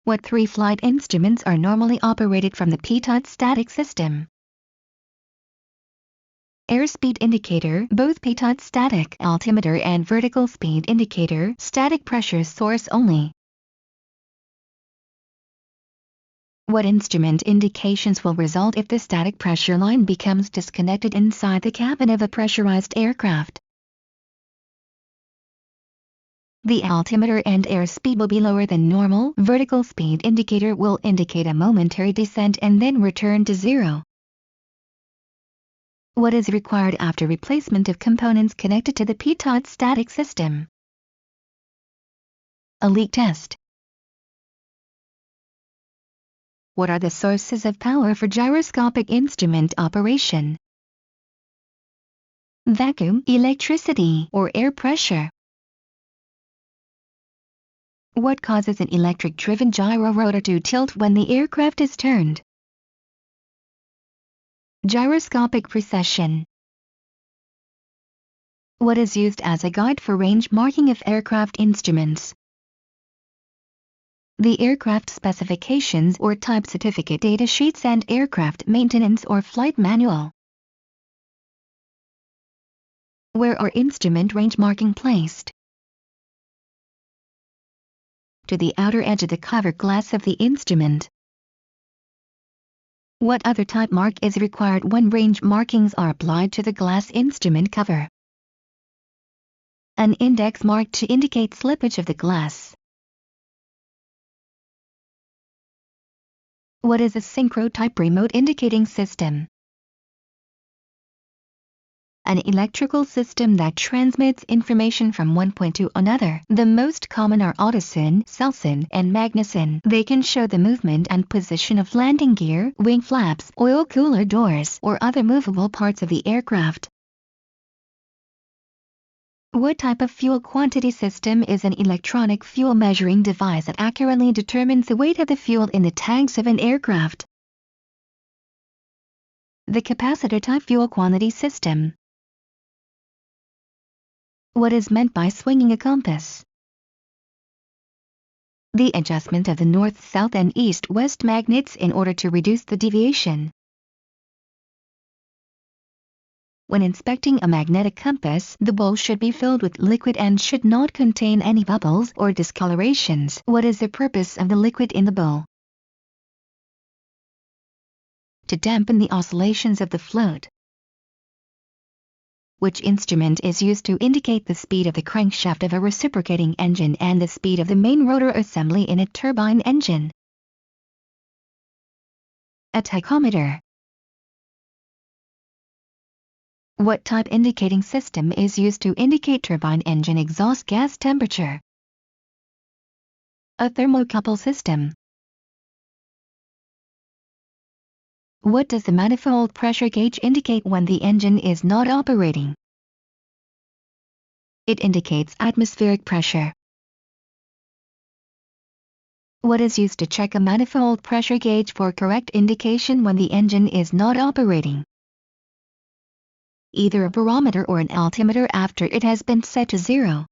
What three flight instruments are normally operated from the pitot static system? Airspeed indicator, both pitot static altimeter and vertical speed indicator, static pressure source only. What instrument indications will result if the static pressure line becomes disconnected inside the cabin of a pressurized aircraft? The altimeter and airspeed will be lower than normal. Vertical speed indicator will indicate a momentary descent and then return to zero. What is required after replacement of components connected to the pitot static system? A leak test. What are the sources of power for gyroscopic instrument operation? Vacuum, electricity, or air pressure? What causes an electric-driven gyro rotor to tilt when the aircraft is turned? Gyroscopic precession. What is used as a guide for range marking of aircraft instruments? The aircraft specifications or type certificate data sheets and aircraft maintenance or flight manual. Where are instrument range marking placed? To the outer edge of the cover glass of the instrument. What other type mark is required when range markings are applied to the glass instrument cover? An index mark to indicate slippage of the glass. What is a synchro type remote indicating system? An electrical system that transmits information from one point to another. The most common are Ottoson, Selson, and Magnuson. They can show the movement and position of landing gear, wing flaps, oil cooler doors, or other movable parts of the aircraft. What type of fuel quantity system is an electronic fuel measuring device that accurately determines the weight of the fuel in the tanks of an aircraft? The capacitor type fuel quantity system. What is meant by swinging a compass? The adjustment of the north, south, and east-west magnets in order to reduce the deviation. When inspecting a magnetic compass, the bowl should be filled with liquid and should not contain any bubbles or discolorations. What is the purpose of the liquid in the bowl? To dampen the oscillations of the float. Which instrument is used to indicate the speed of the crankshaft of a reciprocating engine and the speed of the main rotor assembly in a turbine engine? A tachometer. What type indicating system is used to indicate turbine engine exhaust gas temperature? A thermocouple system. What does the manifold pressure gauge indicate when the engine is not operating? It indicates atmospheric pressure. What is used to check a manifold pressure gauge for correct indication when the engine is not operating? Either a barometer or an altimeter after it has been set to zero.